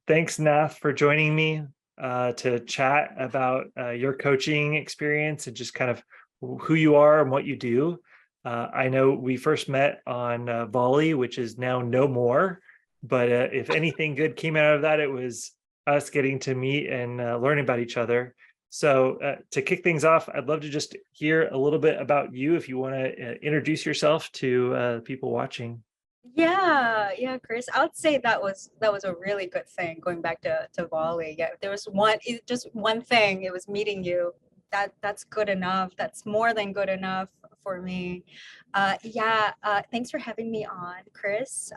Thanks, Nath, for joining me to chat about your coaching experience and just kind of who you are and what you do. I know we first met on Volley, which is now no more. But if anything good came out of that, it was us getting to meet and learn about each other. So to kick things off, I'd love to just hear a little bit about you if you want to introduce yourself to people watching. Yeah, Chris. I would say that was a really good thing going back to volley. Yeah, there was just one thing. It was meeting you. That's good enough. That's more than good enough for me. Thanks for having me on, Chris.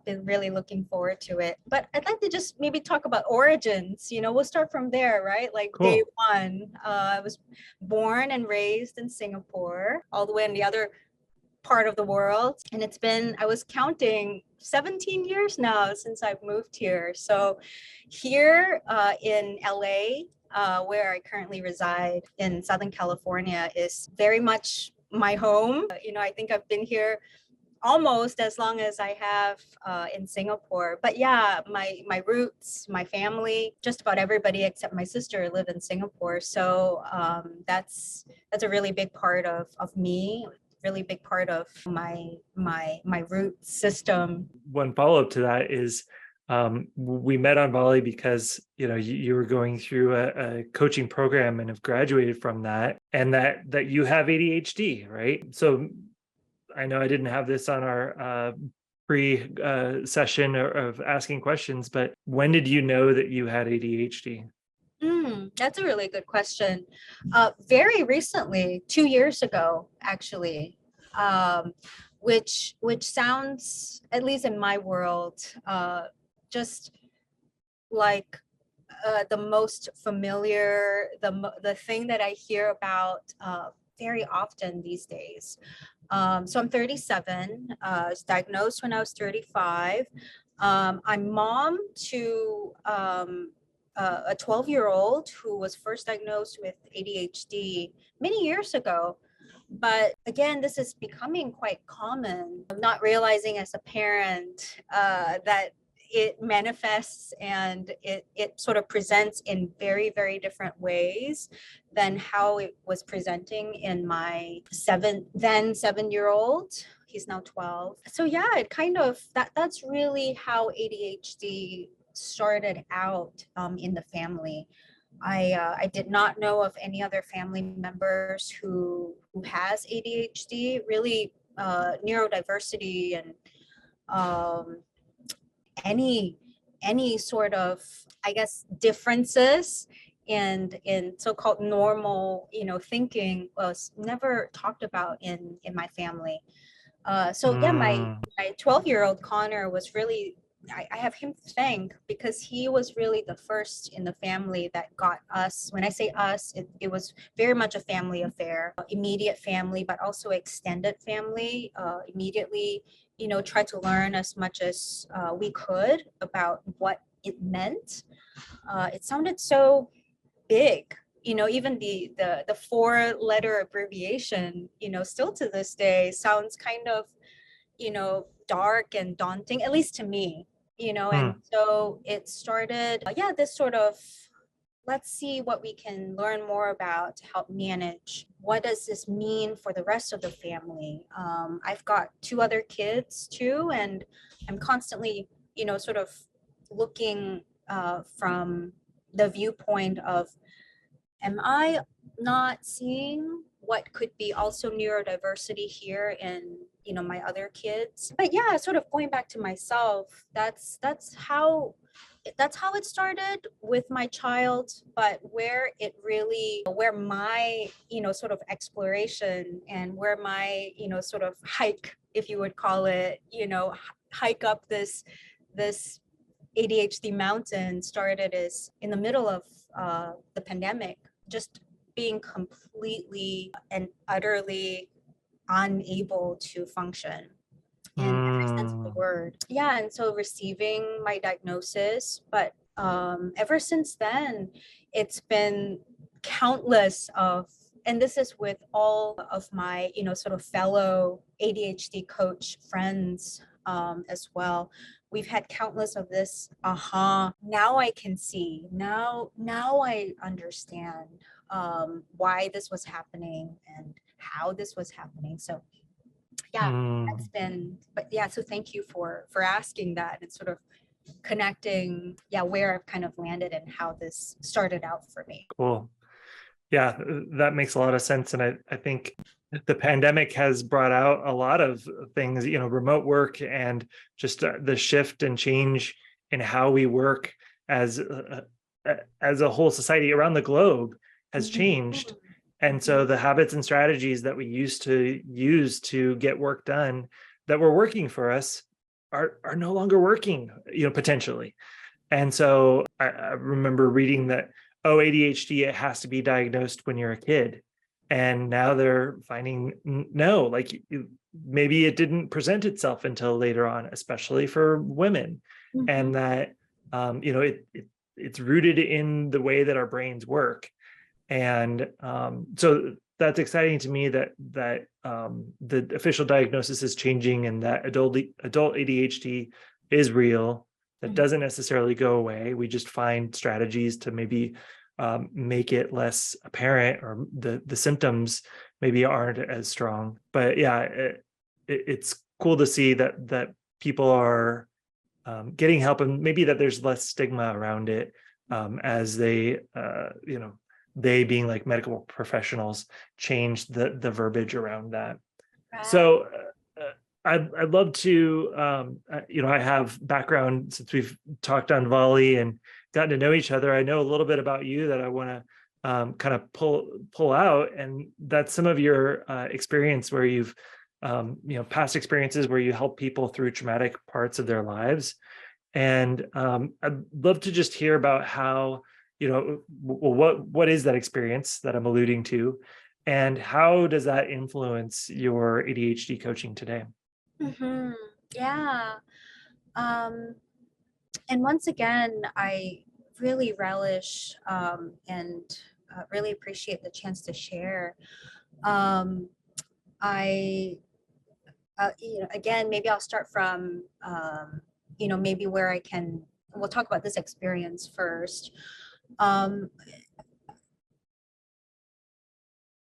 Been really looking forward to it. But I'd like to just maybe talk about origins. We'll start from there, right? Like day Cool. one. I was born and raised in Singapore, all the way in the other part of the world. And I was counting 17 years now since I've moved here. So here in LA, where I currently reside in Southern California, is very much my home. I think I've been here almost as long as I have in Singapore. But yeah, my roots, my family, just about everybody except my sister live in Singapore. So that's a really big part of me, really big part of my root system. One follow-up to that is we met on Volley because you were going through a coaching program and have graduated from that, and that you have ADHD, right? So I know I didn't have this on our pre-session of asking questions, but when did you know that you had ADHD? That's a really good question. Very recently, 2 years ago, actually, um, which sounds, at least in my world, just like the most familiar, the thing that I hear about very often these days. So I'm 37. I was diagnosed when I was 35. I'm mom to a 12-year-old who was first diagnosed with ADHD many years ago. But again, this is becoming quite common. I'm not realizing as a parent that it manifests and it sort of presents in very, very different ways than how it was presenting in my 7-year-old. He's now 12. So yeah, it kind of that's really how ADHD started out in the family. I did not know of any other family members who has ADHD. Really, neurodiversity and um, any any sort of, I guess, differences in so-called normal thinking was never talked about in my family. So yeah, Mm, my 12-year-old Connor was really, I have him to thank because he was really the first in the family that got us. When I say us, it was very much a family affair, immediate family, but also extended family. Immediately, tried to learn as much as we could about what it meant. It sounded so big. Even the four-letter abbreviation, still to this day sounds kind of, dark and daunting, at least to me. And mm, so it started, this sort of, let's see what we can learn more about to help manage. What does this mean for the rest of the family? I've got two other kids too, and I'm constantly, sort of looking from the viewpoint of, am I not seeing what could be also neurodiversity here in my other kids? But yeah, sort of going back to myself, that's how it started with my child. But where my sort of exploration and where my sort of hike, if you would call it, hike up this ADHD mountain started is in the middle of the pandemic, just being completely and utterly unable to function in every sense of the mm. word. Yeah, and so receiving my diagnosis, but ever since then, it's been countless of, and this is with all of my, sort of fellow ADHD coach friends as well. we've had countless of this, now I can see, now I understand why this was happening and how this was happening. So yeah, that's Mm, been, but yeah, so thank you for asking that. It's sort of connecting, yeah, where I've kind of landed and how this started out for me. cool. Yeah, that makes a lot of sense. And I think the pandemic has brought out a lot of things, remote work and just the shift and change in how we work as a whole society around the globe has changed. Mhm. And so Mhm. the habits and strategies that we used to use to get work done that were working for us are no longer working, potentially. And so I remember reading that, oh, ADHD, it has to be diagnosed when you're a kid. And now they're finding no, like maybe it didn't present itself until later on, especially for women. Mhm. And that, it's rooted in the way that our brains work. And so that's exciting to me that the official diagnosis is changing and that adult ADHD is real. That Mhm. doesn't necessarily go away. We just find strategies to maybe make it less apparent, or the symptoms maybe aren't as strong. But yeah, it's cool to see that people are getting help, and maybe that there's less stigma around it, as they being like medical professionals change the verbiage around that. Right. So I'd love to, I have background since we've talked on volley and gotten to know each other. I know a little bit about you that I want to kind of pull out, and that's some of your experience where you've past experiences where you help people through traumatic parts of their lives. And I'd love to just hear about how, what is that experience that I'm alluding to, and how does that influence your ADHD coaching today? Mhm. Yeah. Um, and once again, I really relish and really appreciate the chance to share. Um, I, again, maybe I'll start from, maybe where I can, we'll talk about this experience first. Um,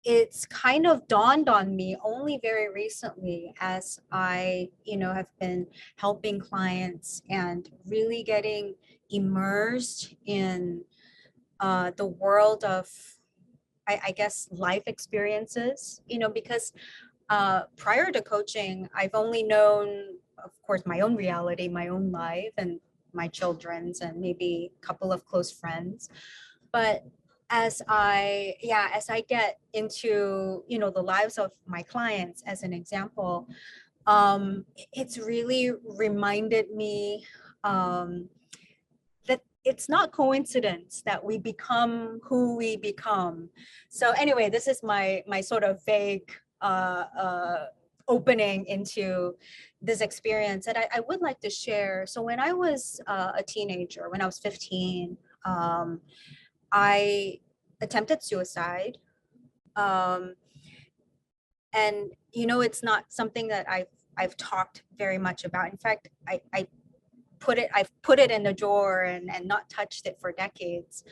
it's kind of dawned on me only very recently as I, have been helping clients and really getting immersed in the world of, I guess, life experiences, because prior to coaching, I've only known, of course, my own reality, my own life, and my children's, and maybe a couple of close friends. But as I get into, the lives of my clients, as an example, it's really reminded me um, that it's not coincidence that we become who we become. So anyway, this is my sort of vague opening into this experience that I would like to share. So when I was a teenager, when I was 15, I attempted suicide. Um, and it's not something that I've talked very much about. In fact, I've put it in a drawer and not touched it for decades.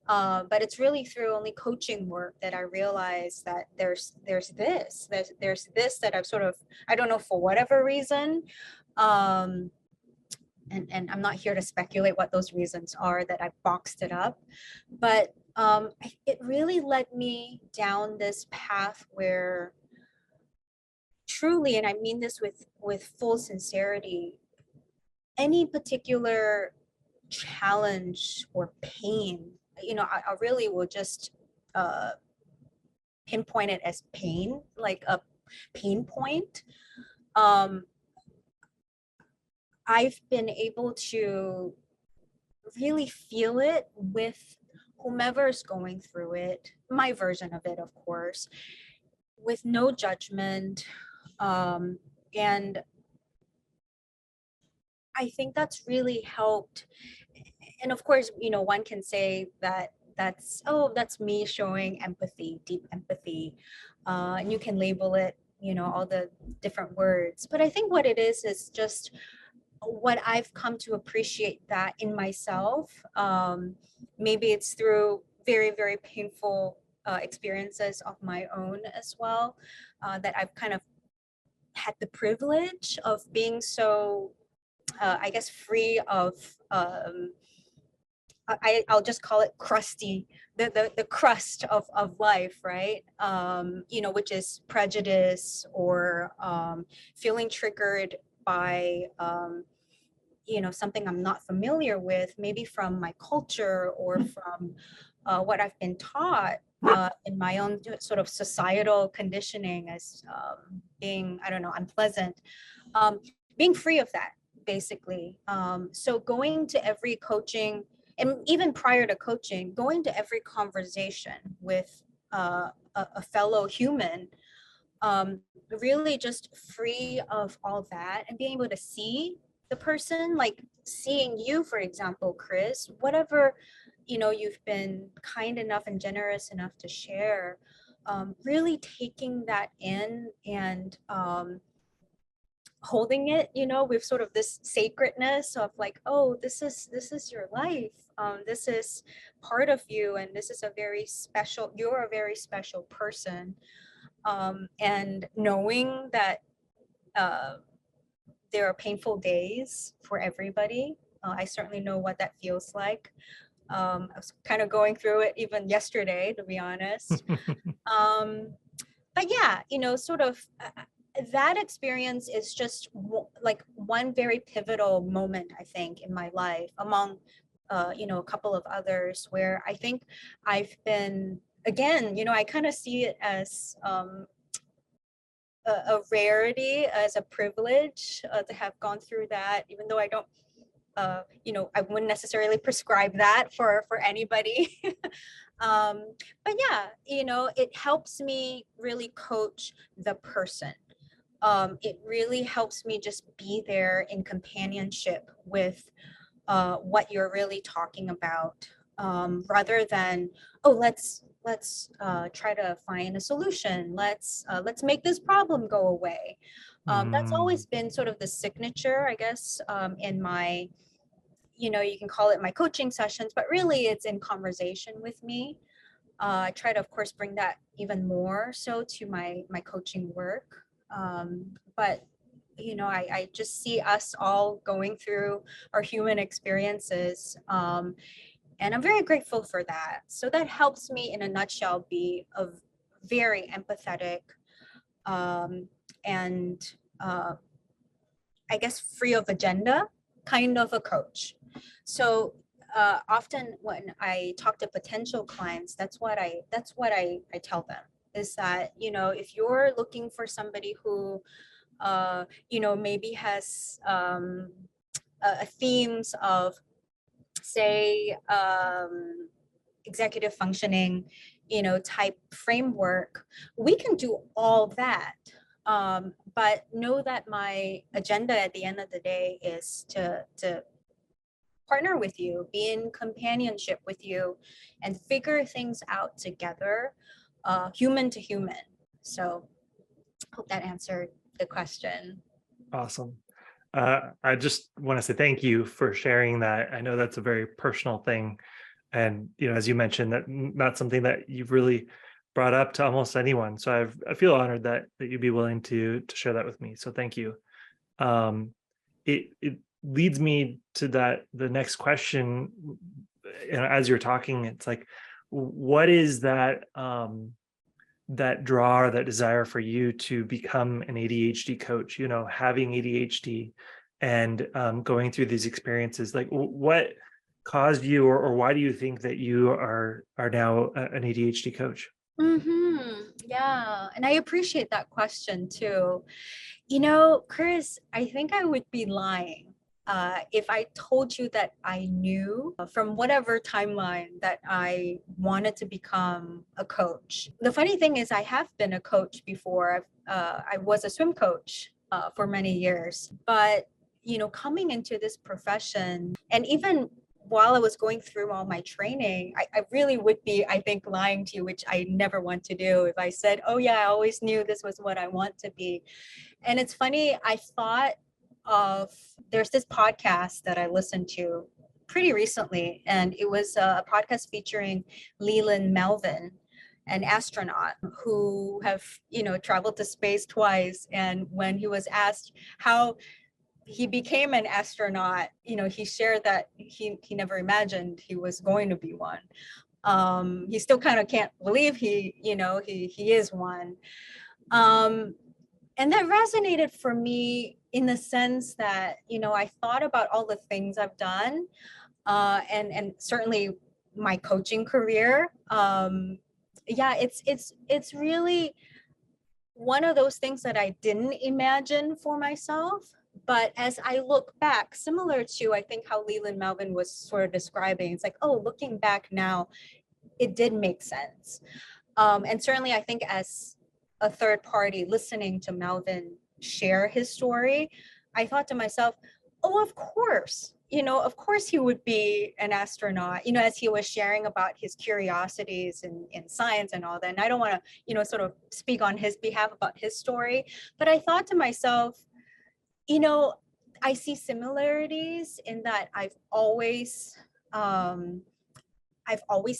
But it's really through only coaching work that I realized that there's this that I've sort of, I don't know, for whatever reason, um, and I'm not here to speculate what those reasons are, that I boxed it up, but it really led me down this path where truly, and I mean this with full sincerity, any particular challenge or pain, I really will just uh, pinpoint it as pain, like a pain point. Um, I've been able to really feel it with whomever is going through it, my version of it, of course, with no judgment. Um, and I think that's really helped. And of course, one can say that that's me showing empathy, deep empathy. And you can label it, all the different words. But I think what it is just what I've come to appreciate that in myself, maybe it's through very, very painful experiences of my own as well, that I've kind of had the privilege of being so, I guess, free of, I'll just call it crusty, the crust of life, right? Which is prejudice or feeling triggered by, something I'm not familiar with, maybe from my culture or from what I've been taught in my own sort of societal conditioning as being, I don't know, unpleasant. Um, Being free of that, basically. So going to every coaching, and even prior to coaching, going to every conversation with a fellow human, really just free of all that and being able to see the person, like seeing you, for example, Chris, whatever, you've been kind enough and generous enough to share, really taking that in and holding it, with sort of this sacredness of like, oh, this is your life. This is part of you, and this is you're a very special person. And knowing that uh, there are painful days for everybody. I certainly know what that feels like. I was kind of going through it even yesterday, to be honest. But yeah, sort of that experience is just like one very pivotal moment, I think, in my life, among a couple of others where I think I've been, again, I kind of see it as a rarity, as a privilege to have gone through that, even though I don't, I wouldn't necessarily prescribe that for anybody. But yeah, it helps me really coach the person. It really helps me just be there in companionship with what you're really talking about, rather than, oh, let's try to find a solution. Let's make this problem go away. That's Mm, always been sort of the signature, I guess, in my, you can call it my coaching sessions, but really it's in conversation with me. I try to, of course, bring that even more so to my coaching work. But I just see us all going through our human experiences. And I'm very grateful for that. So that helps me, in a nutshell, be a very empathetic, um, and I guess free of agenda kind of a coach. So often when I talk to potential clients, that's what I tell them, is that, if you're looking for somebody who maybe has themes of, say, executive functioning, type framework, we can do all that. But know that my agenda at the end of the day is to partner with you, be in companionship with you, and figure things out together, human to human. So hope that answered the question. awesome. I just want to say thank you for sharing that. I know that's a very personal thing. And, as you mentioned, that not something that you've really brought up to almost anyone. So I feel honored that you'd be willing to share that with me. So thank you. Um, it leads me to the next question. As you're talking, it's like, what is that draw or that desire for you to become an ADHD coach, having ADHD and going through these experiences, like what caused you, or why do you think that you are now an ADHD coach? Yeah, and I appreciate that question too. Chris, I think I would be lying if I told you that I knew from whatever timeline that I wanted to become a coach. The funny thing is, I have been a coach before. I was a swim coach for many years, but coming into this profession, and even while I was going through all my training, I really would be, I think, lying to you, which I never want to do, if I said, oh yeah, I always knew this was what I want to be. And it's funny, I thought of, there's this podcast that I listened to pretty recently, and it was a podcast featuring Leland Melvin, an astronaut who have, traveled to space twice. And when he was asked how he became an astronaut, he shared that he never imagined he was going to be one. He still kind of can't believe he is one. And that resonated for me in the sense that, I thought about all the things I've done, and certainly my coaching career. Yeah, it's really one of those things that I didn't imagine for myself. But as I look back, similar to, I think, how Leland Melvin was sort of describing, it's like, oh, looking back now, it did make sense. And certainly I think as a third party listening to Melvin share his story, I thought to myself, oh, of course he would be an astronaut, as he was sharing about his curiosities in science and all that. And I don't want to, sort of speak on his behalf about his story, but I thought to myself, I see similarities in that I've always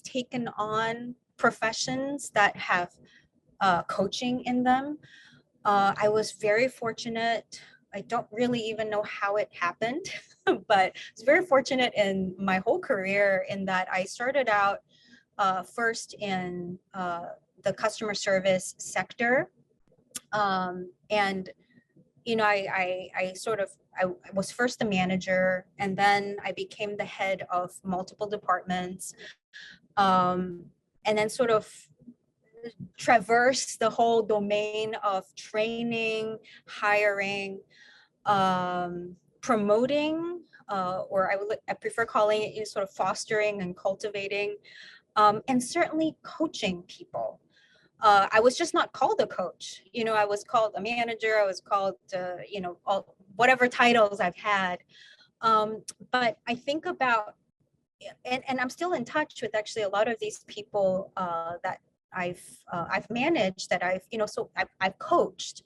taken on professions that have coaching in them. I was very fortunate. I don't really even know how it happened, but I was very fortunate in my whole career in that I started out first in the customer service sector. And, I was first the manager, and then I became the head of multiple departments. And then sort of traverse the whole domain of training, hiring, promoting, or I prefer calling it, sort of fostering and cultivating, and certainly coaching people. I was just not called a coach. I was called a manager. I was called, whatever titles I've had. But I think about, and I'm still in touch with actually a lot of these people that I've managed, that I've coached,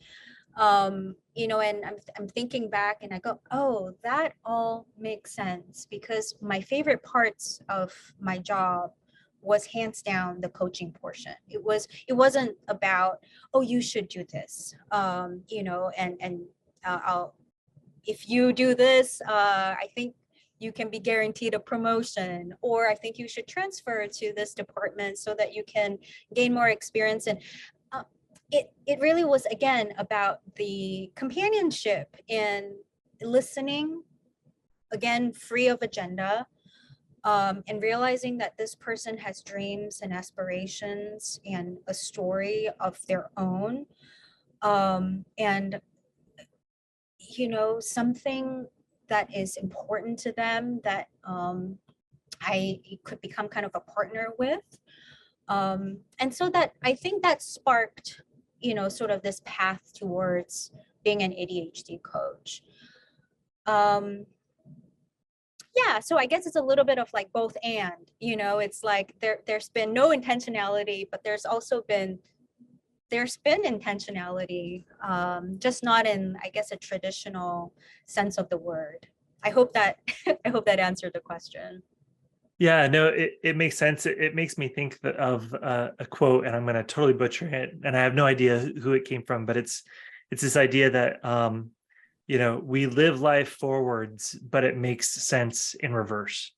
and I'm thinking back and I go, oh, that all makes sense, because my favorite parts of my job was hands down the coaching portion. It wasn't about, oh, you should do this, and I'll, if you do this, I think you can be guaranteed a promotion, or I think you should transfer to this department so that you can gain more experience. And it really was, again, about the companionship and listening, again, free of agenda, and realizing that this person has dreams and aspirations and a story of their own, and something that is important to them that I could become kind of a partner with. And so that, I think that sparked, sort of this path towards being an ADHD coach. Yeah, so I guess it's a little bit of like both and, it's like there's been no intentionality, but there's been intentionality, just not in, I guess, a traditional sense of the word. I hope that I hope that answered the question. Yeah, no, it makes sense. It makes me think of a quote, and I'm going to totally butcher it, and I have no idea who it came from, but it's this idea that we live life forwards, but it makes sense in reverse,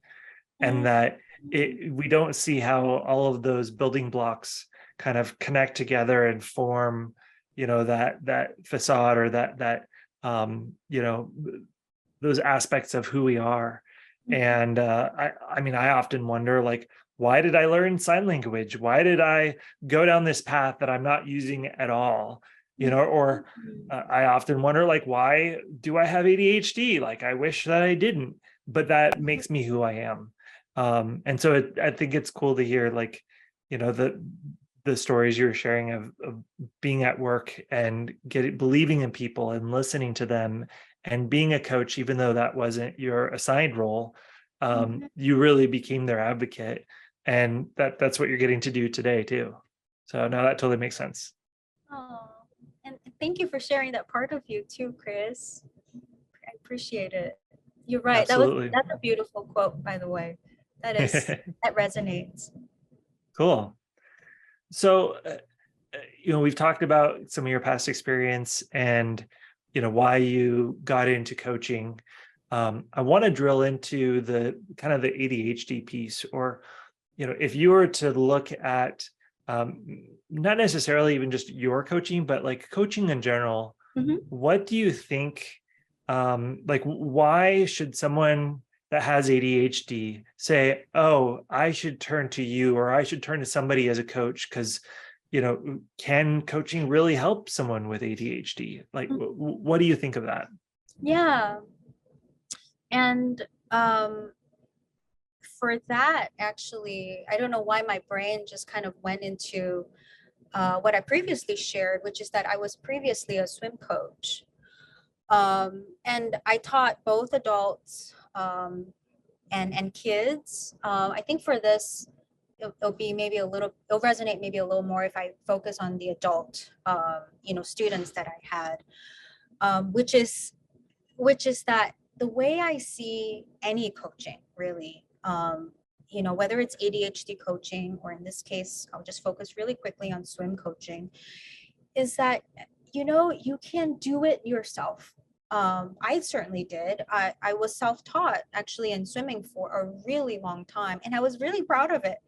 and that we don't see how all of those building blocks kind of connect together and form, that facade, or that those aspects of who we are. And I mean, I often wonder, like, why did I learn sign language? Why did I go down this path that I'm not using at all? Or I often wonder, like, why do I have ADHD? Like, I wish that I didn't, but that makes me who I am. And so I think it's cool to hear, like, the stories you're sharing of being at work and believing in people and listening to them and being a coach, even though that wasn't your assigned role. You really became their advocate, and that's what you're getting to do today too. So now that totally makes sense. Oh, and thank you for sharing that part of you too, Chris. appreciate it. You're right. Absolutely. That's a beautiful quote, by the way. That resonates. Cool. So, we've talked about some of your past experience and, why you got into coaching. I want to drill into the kind of the ADHD piece, or, if you were to look at not necessarily even just your coaching, but like coaching in general, Mhm. what do you think, like, why should someone that has ADHD say, oh, I should turn to you, or I should turn to somebody as a coach? Because, can coaching really help someone with ADHD? Like, Mm. what do you think of that? Yeah. And for that, actually, I don't know why my brain just kind of went into what I previously shared, which is that I was previously a swim coach. And I taught both adults and kids. I think for this, it'll be maybe a little, it'll resonate maybe a little more if I focus on the adult, students that I had, which is that the way I see any coaching really, whether it's ADHD coaching, or in this case, I'll just focus really quickly on swim coaching, is that, you can do it yourself. I certainly did. I was self-taught actually in swimming for a really long time, and I was really proud of it.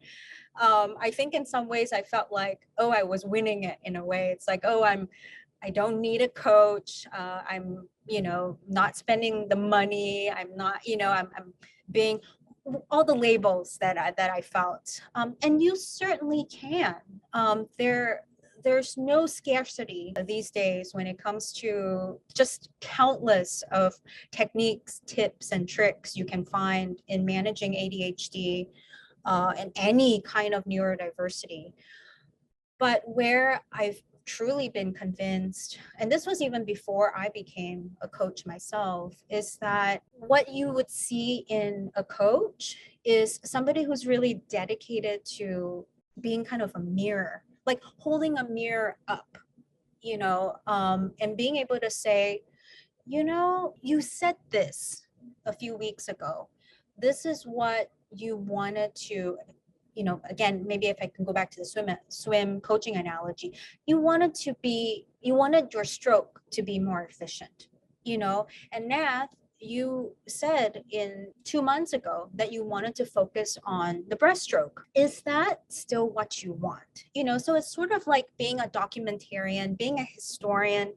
I think in some ways I felt like, oh, I was winning it in a way. It's like, oh, I don't need a coach. I'm, not spending the money. I'm not, I'm being all the labels that I felt. And you certainly can. There's no scarcity these days when it comes to just countless of techniques, tips, and tricks you can find in managing ADHD and any kind of neurodiversity. But where I've truly been convinced, and this was even before I became a coach myself, is that what you would see in a coach is somebody who's really dedicated to being kind of a mirror, like holding a mirror up, and being able to say, you said this a few weeks ago. This is what you wanted to, again, maybe if I can go back to the swim coaching analogy, you wanted your stroke to be more efficient, and Nath, you said in 2 months ago that you wanted to focus on the breaststroke. Is that still what you want? So it's sort of like being a documentarian, being a historian,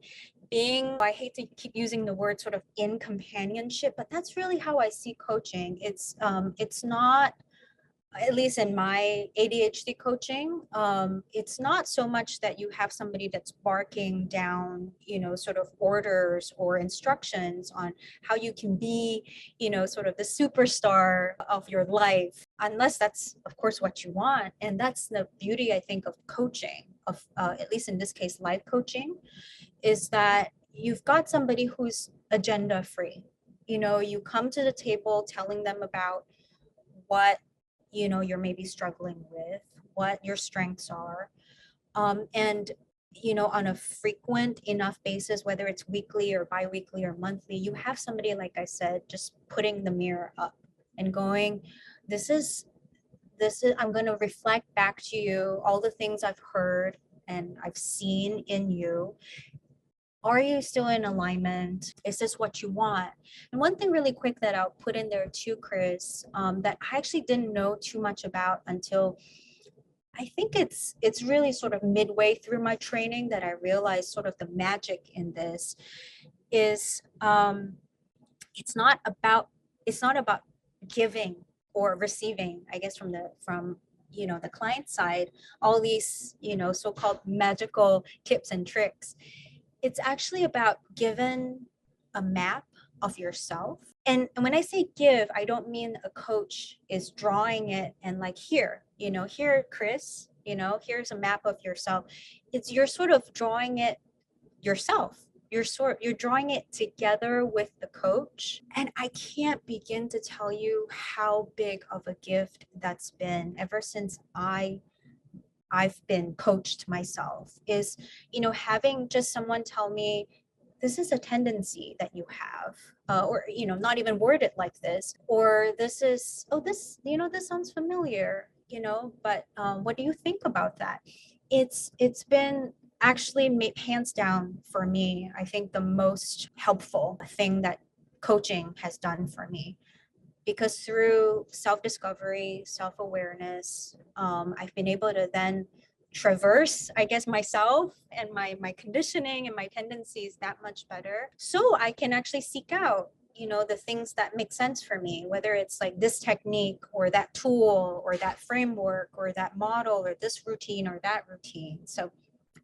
being, I hate to keep using the word sort of in companionship, but that's really how I see coaching. It's not, at least in my ADHD coaching, it's not so much that you have somebody that's barking down, sort of orders or instructions on how you can be, sort of the superstar of your life, unless that's, of course, what you want. And that's the beauty, I think, of coaching, of at least in this case, life coaching, is that you've got somebody who's agenda free. You come to the table telling them about what you're maybe struggling with, what your strengths are, and on a frequent enough basis, whether it's weekly or bi-weekly or monthly, you have somebody, like I said, just putting the mirror up and going, this is I'm going to reflect back to you all the things I've heard and I've seen in you. Are you still in alignment? Is this what you want? And one thing really quick that I'll put in there too, Chris, that I actually didn't know too much about until I think it's really sort of midway through my training that I realized sort of the magic in this is, it's not about giving or receiving, I guess, from the client side, all these so-called magical tips and tricks. It's actually about giving a map of yourself. And when I say give, I don't mean a coach is drawing it and like, here, Chris, here's a map of yourself. It's, you're sort of drawing it yourself. You're drawing it together with the coach. And I can't begin to tell you how big of a gift that's been ever since I've been coached myself, is, having just someone tell me, this is a tendency that you have, or not even word it like this, or this is, oh, this, this sounds familiar, but what do you think about that? It's been actually hands down for me, I think the most helpful thing that coaching has done for me, because through self-discovery, self-awareness, I've been able to then traverse, I guess, myself and my conditioning and my tendencies that much better, so I can actually seek out the things that make sense for me, whether it's like this technique or that tool or that framework or that model or this routine or that routine. So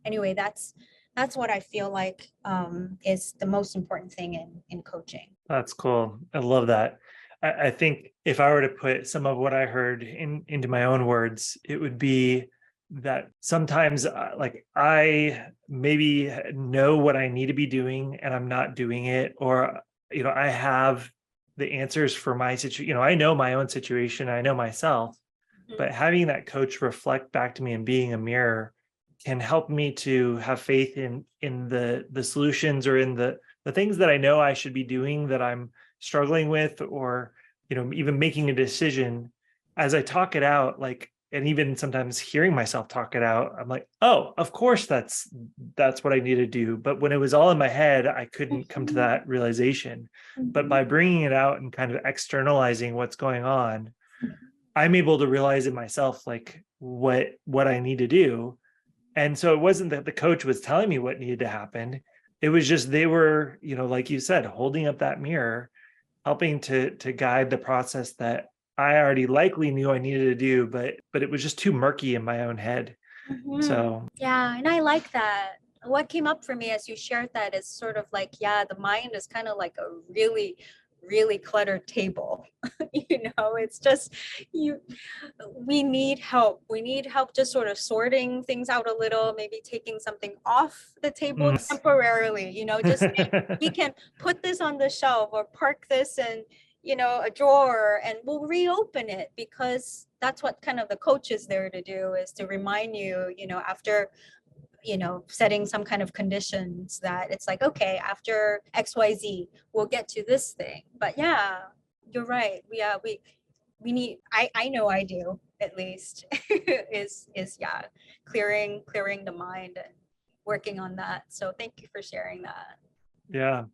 anyway, that's what I feel like is the most important thing in coaching. That's cool. I love that. I think if I were to put some of what I heard into my own words, it would be that sometimes like I maybe know what I need to be doing and I'm not doing it, or I have the answers for my situation. I know my own situation, I know myself, Mhm. but having that coach reflect back to me and being a mirror can help me to have faith in the solutions, or in the things that I know I should be doing that I'm struggling with, or even making a decision. As I talk it out, like, and even sometimes hearing myself talk it out, I'm like, oh, of course that's what I need to do. But when it was all in my head, I couldn't come to Mhm. that realization. But by Mhm. bringing it out and kind of externalizing what's going on, I'm able to realize in myself like what I need to do. And so it wasn't that the coach was telling me what needed to happen. It was just they were, like you said, holding up that mirror, helping to guide the process that I already likely knew I needed to do, but it was just too murky in my own head. Mhm. So Yeah, and I like that. What came up for me as you shared that is sort of like, yeah, the mind is kind of like a really, really cluttered table. It's just you we need help. We need help just sort of sorting things out a little, maybe taking something off the table mm. temporarily, just saying, we can put this on the shelf or park this in, a drawer, and we'll reopen it, because that's what kind of the coach is there to do, is to remind you, after setting some kind of conditions, that it's like, okay, after XYZ, we'll get to this thing. But yeah, you're right. We need, I know I do, at least, is yeah, clearing the mind and working on that. So thank you for sharing that. Yeah.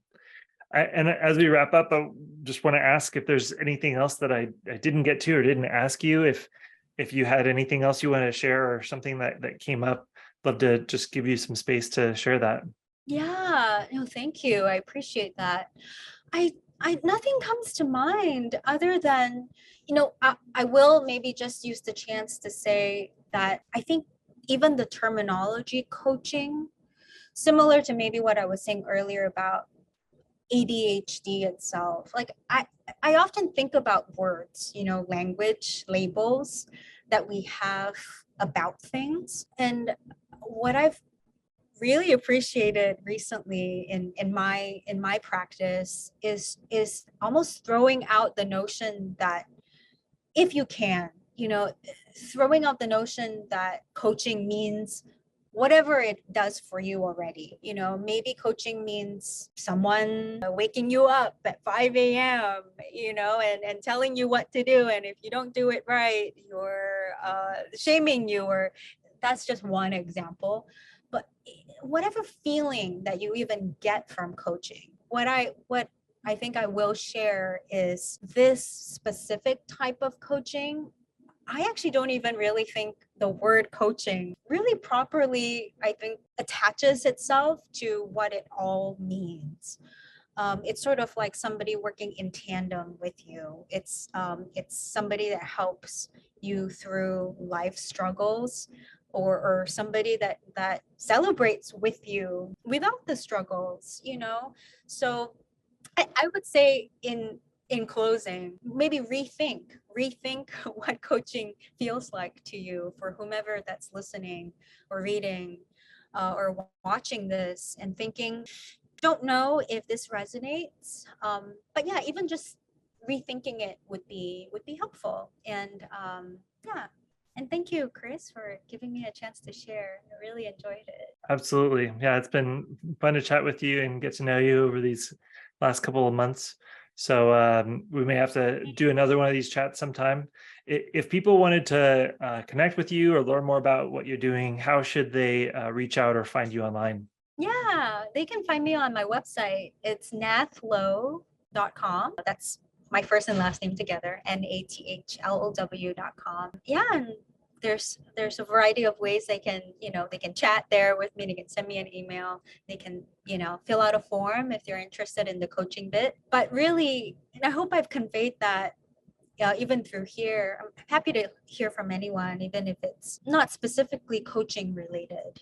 And as we wrap up, I just want to ask if there's anything else that I didn't get to or didn't ask you. If you had anything else you want to share, or something that came up, love to just give you some space to share that. Yeah, no, thank you. I appreciate that. I nothing comes to mind other than, I will maybe just use the chance to say that I think even the terminology coaching, similar to maybe what I was saying earlier about ADHD itself. Like I often think about words, language, labels that we have about things. And what I've really appreciated recently in my practice is almost throwing out the notion that, if you can, throwing out the notion that coaching means whatever it does for you already. Maybe coaching means someone waking you up at 5 a.m., and telling you what to do. And if you don't do it right, you're shaming you, or that's just one example. But whatever feeling that you even get from coaching, what I think I will share is this specific type of coaching. I actually don't even really think the word coaching really properly, I think, attaches itself to what it all means. It's sort of like somebody working in tandem with you. It's somebody that helps you through life struggles, or somebody that celebrates with you without the struggles. So I would say in closing, maybe rethink what coaching feels like to you, for whomever that's listening or reading, or watching this and thinking, don't know if this resonates. But yeah, even just rethinking it would be helpful. And yeah. And thank you, Chris, for giving me a chance to share. I really enjoyed it. Absolutely. Yeah, it's been fun to chat with you and get to know you over these last couple of months. So we may have to do another one of these chats sometime. If people wanted to connect with you or learn more about what you're doing, how should they reach out or find you online? Yeah, they can find me on my website. It's nathlow.com. That's my first and last name together, nathlow.com. Yeah, and there's a variety of ways they can chat there with me. They can send me an email. They can, fill out a form if they're interested in the coaching bit. But really, and I hope I've conveyed that even through here, I'm happy to hear from anyone, even if it's not specifically coaching related,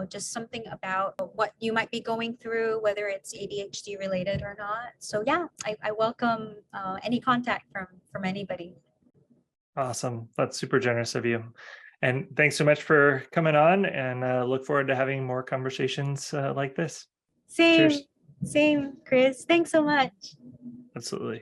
just something about what you might be going through, whether it's ADHD related or not. So yeah, I welcome any contact from anybody. Awesome. That's super generous of you. And thanks so much for coming on, and look forward to having more conversations like this. Same, Cheers. same, Chris. Thanks so much. Absolutely.